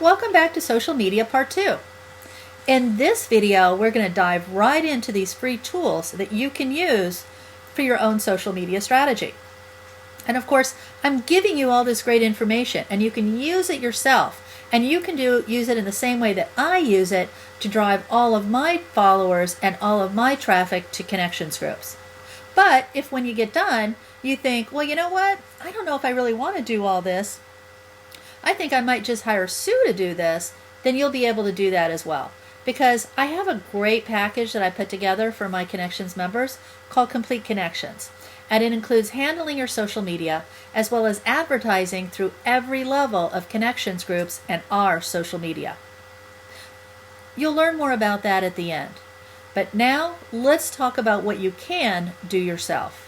Welcome back to Social Media Part 2. In this video, we're going to dive right into these free tools that you can use for your own social media strategy. And of course, I'm giving you all this great information and you can use it yourself, and you can use it in the same way that I use it to drive all of my followers and all of my traffic to connections groups. But if when you get done, you think, well, you know what? I don't know if I really want to do all this. I think I might just hire Sue to do this, then you'll be able to do that as well. Because I have a great package that I put together for my Connections members called Complete Connections. And it includes handling your social media as well as advertising through every level of Connections groups and our social media. You'll learn more about that at the end. But now let's talk about what you can do yourself.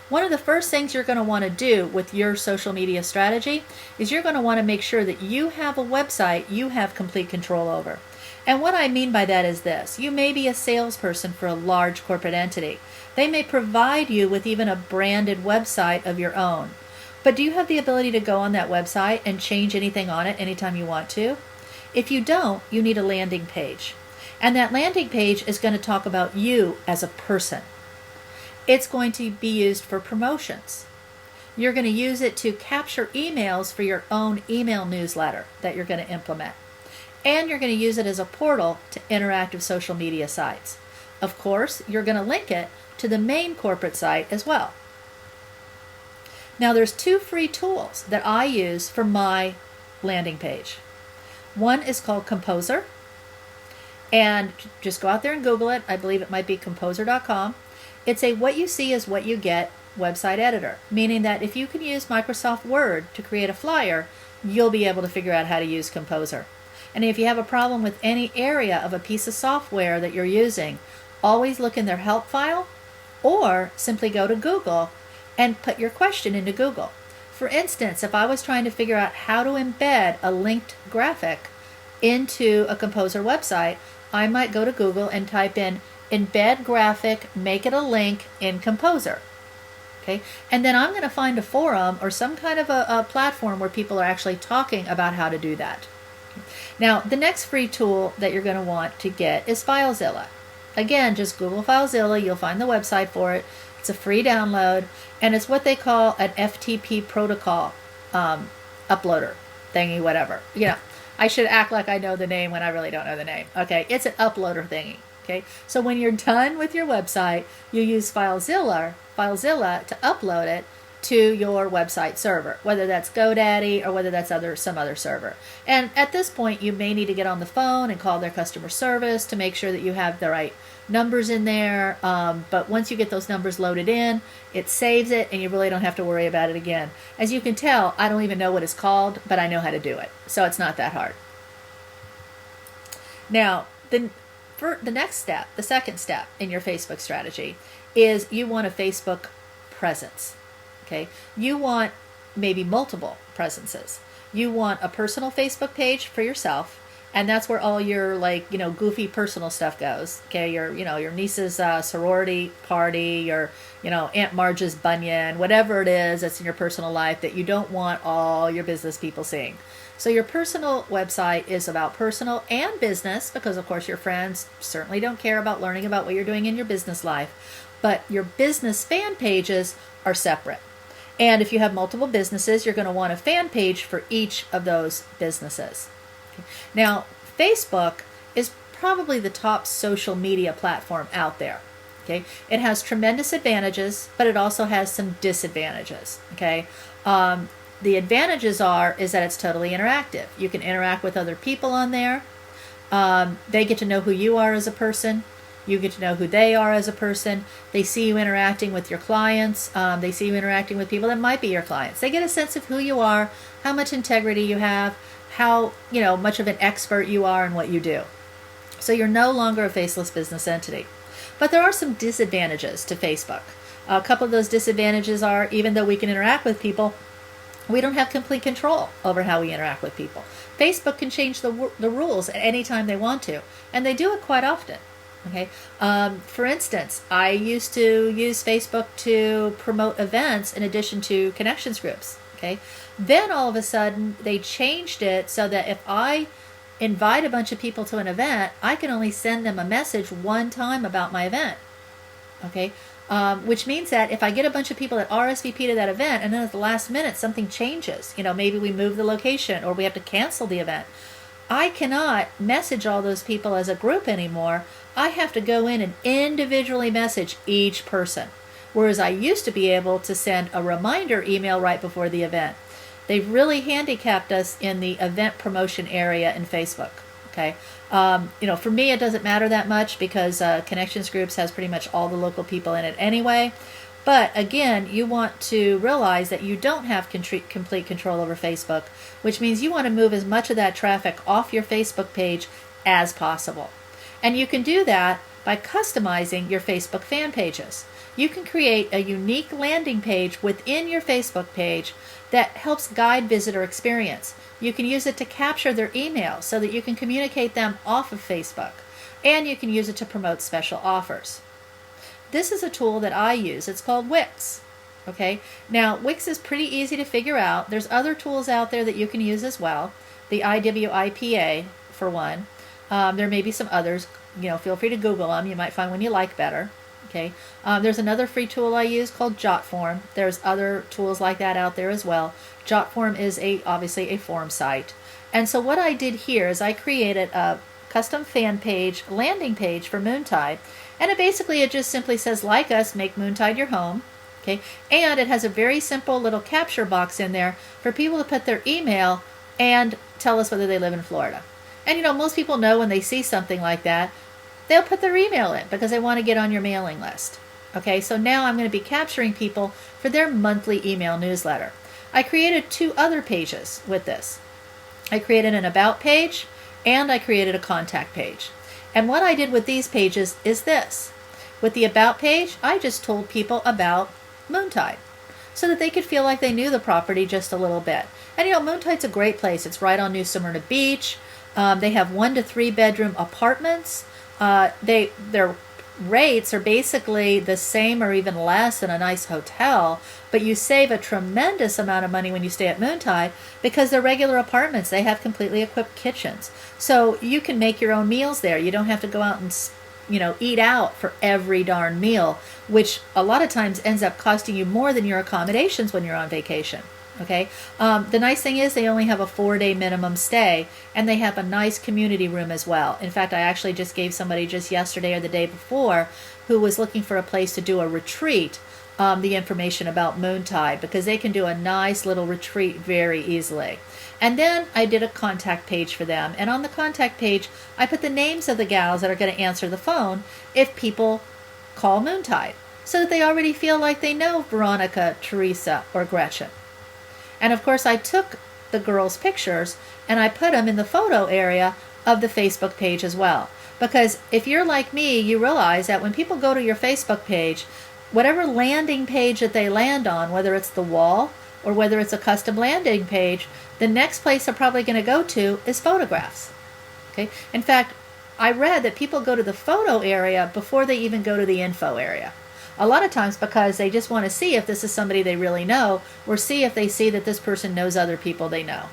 One of the first things you're going to want to do with your social media strategy is you're going to want to make sure that you have a website you have complete control over. And what I mean by that is this. You may be a salesperson for a large corporate entity. They may provide you with even a branded website of your own. But do you have the ability to go on that website and change anything on it anytime you want to? If you don't, you need a landing page. And that landing page is going to talk about you as a person. It's going to be used for promotions. You're going to use it to capture emails for your own email newsletter that you're going to implement. And you're going to use it as a portal to interactive social media sites. Of course, you're going to link it to the main corporate site as well. Now, there's two free tools that I use for my landing page. One is called Composer. And just go out there and Google it. I believe it might be composer.com. It's a what you see is what you get website editor, meaning that if you can use Microsoft Word to create a flyer, you'll be able to figure out how to use Composer. And if you have a problem with any area of a piece of software that you're using, always look in their help file or simply go to Google and put your question into Google. For instance, if I was trying to figure out how to embed a linked graphic into a Composer website, I might go to Google and type in embed graphic, make it a link in Composer. Okay, and then I'm going to find a forum or some kind of a platform where people are actually talking about how to do that. Now, the next free tool that you're going to want to get is FileZilla. Again, just Google FileZilla, you'll find the website for it. It's a free download, and it's what they call an FTP protocol uploader thingy, whatever. You know, I should act like I know the name when I really don't know the name. Okay, it's an uploader thingy. Okay, so when you're done with your website, you use FileZilla to upload it to your website server, whether that's GoDaddy or whether that's some other server. And at this point, you may need to get on the phone and call their customer service to make sure that you have the right numbers in there. But once you get those numbers loaded in, it saves it and you really don't have to worry about it again. As you can tell, I don't even know what it's called, but I know how to do it. So it's not that hard. Now, for the next step, the second step in your Facebook strategy is you want a Facebook presence. Okay, you want maybe multiple presences. You want a personal Facebook page for yourself, and that's where all your goofy personal stuff goes. Okay, your niece's sorority party, your Aunt Marge's bunion, whatever it is that's in your personal life that you don't want all your business people seeing. So your personal website is about personal and business, because of course your friends certainly don't care about learning about what you're doing in your business life, but your business fan pages are separate. And if you have multiple businesses, you're going to want a fan page for each of those businesses. Okay. Now, Facebook is probably the top social media platform out there. Okay, it has tremendous advantages, but it also has some disadvantages. Okay. The advantages is that it's totally interactive. You can interact with other people on there. They get to know who you are as a person. You get to know who they are as a person. They see you interacting with your clients. They see you interacting with people that might be your clients. They get a sense of who you are, how much integrity you have, how much of an expert you are in what you do. So you're no longer a faceless business entity. But there are some disadvantages to Facebook. A couple of those disadvantages are, even though we can interact with people, we don't have complete control over how we interact with people. Facebook can change the rules at any time they want to, and they do it quite often. Okay. For instance, I used to use Facebook to promote events in addition to connections groups. Okay. Then all of a sudden they changed it so that if I invite a bunch of people to an event, I can only send them a message one time about my event. Okay. Which means that if I get a bunch of people that RSVP to that event and then at the last minute something changes, maybe we move the location or we have to cancel the event, I cannot message all those people as a group anymore. I have to go in and individually message each person. Whereas I used to be able to send a reminder email right before the event. They've really handicapped us in the event promotion area in Facebook. Okay. For me, it doesn't matter that much because Connections Groups has pretty much all the local people in it anyway. But again, you want to realize that you don't have complete control over Facebook, which means you want to move as much of that traffic off your Facebook page as possible. And you can do that by customizing your Facebook fan pages. You can create a unique landing page within your Facebook page that helps guide visitor experience. You can use it to capture their email so that you can communicate them off of Facebook. And you can use it to promote special offers. This is a tool that I use. It's called Wix. Okay. Now, Wix is pretty easy to figure out. There's other tools out there that you can use as well. The IWIPA, for one. There may be some others. Feel free to Google them. You might find one you like better. Okay. There's another free tool I use called Jotform. There's other tools like that out there as well. Jotform is obviously a form site. And so what I did here is I created a custom fan page, landing page for Moontide. And it just simply says, like us, make Moontide your home. Okay. And it has a very simple little capture box in there for people to put their email and tell us whether they live in Florida. And most people know when they see something like that, they'll put their email in because they want to get on your mailing list. Okay, so now I'm going to be capturing people for their monthly email newsletter. I created 2 other pages with this. I created an about page and I created a contact page. And what I did with these pages is this. With the about page, I just told people about Moontide so that they could feel like they knew the property just a little bit. And Moontide's a great place. It's right on New Smyrna Beach. They have 1 to 3 bedroom apartments. Their rates are basically the same or even less than a nice hotel, but you save a tremendous amount of money when you stay at Moontide because they're regular apartments. They have completely equipped kitchens. So you can make your own meals there. You don't have to go out and eat out for every darn meal, which a lot of times ends up costing you more than your accommodations when you're on vacation. Okay. The nice thing is they only have a 4-day minimum stay, and they have a nice community room as well. In fact, I actually just gave somebody just yesterday or the day before who was looking for a place to do a retreat the information about Moontide because they can do a nice little retreat very easily. And then I did a contact page for them. And on the contact page, I put the names of the gals that are going to answer the phone if people call Moontide so that they already feel like they know Veronica, Teresa, or Gretchen. And of course, I took the girls' pictures and I put them in the photo area of the Facebook page as well. Because if you're like me, you realize that when people go to your Facebook page, whatever landing page that they land on, whether it's the wall or whether it's a custom landing page, the next place they're probably going to go to is photographs. Okay. In fact, I read that people go to the photo area before they even go to the info area. A lot of times because they just want to see if this is somebody they really know or see if they see that this person knows other people they know.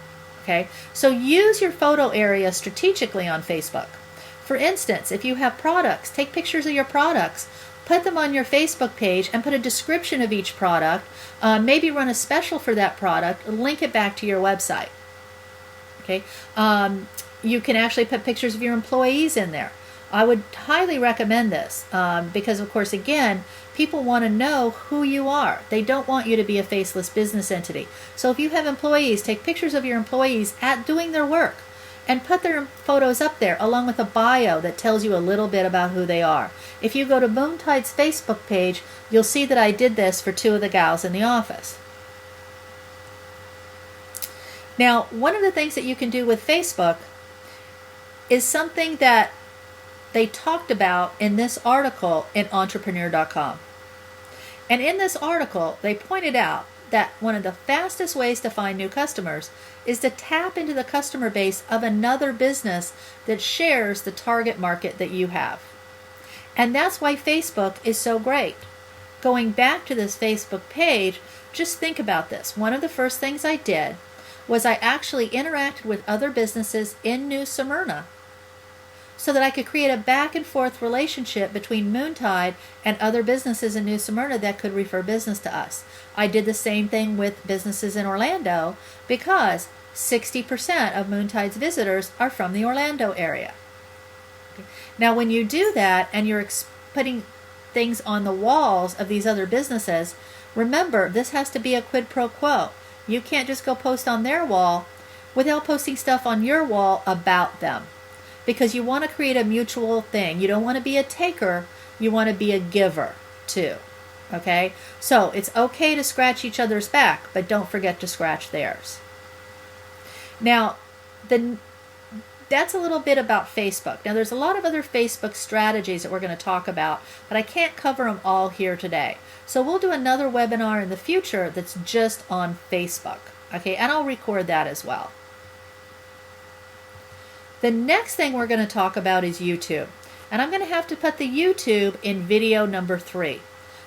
Okay, so use your photo area strategically on Facebook. For instance, if you have products, take pictures of your products, put them on your Facebook page and put a description of each product, maybe run a special for that product, link it back to your website. Okay, you can actually put pictures of your employees in there. I would highly recommend this because, of course, again, people want to know who you are. They don't want you to be a faceless business entity. So if you have employees, take pictures of your employees at doing their work and put their photos up there along with a bio that tells you a little bit about who they are. If you go to Moontide's Facebook page, you'll see that I did this for 2 of the gals in the office. Now, one of the things that you can do with Facebook is something that they talked about in this article in entrepreneur.com. And in this article, they pointed out that one of the fastest ways to find new customers is to tap into the customer base of another business that shares the target market that you have. And that's why Facebook is so great. Going back to this Facebook page, Just think about this. One of the first things I did was I actually interacted with other businesses in New Smyrna so that I could create a back and forth relationship between Moontide and other businesses in New Smyrna that could refer business to us. I did the same thing with businesses in Orlando because 60% of Moontide's visitors are from the Orlando area. Now, when you do that and you're putting things on the walls of these other businesses, remember, this has to be a quid pro quo. You can't just go post on their wall without posting stuff on your wall about them, because you want to create a mutual thing. You don't want to be a taker. You want to be a giver too. Okay? So it's okay to scratch each other's back, but don't forget to scratch theirs. Now, that's a little bit about Facebook. Now, there's a lot of other Facebook strategies that we're going to talk about, but I can't cover them all here today. So we'll do another webinar in the future that's just on Facebook. Okay, and I'll record that as well. The next thing we're going to talk about is YouTube. And I'm going to have to put the YouTube in video number 3.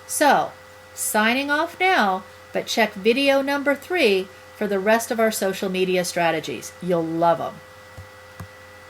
So, signing off now, but check video number 3 for the rest of our social media strategies. You'll love them.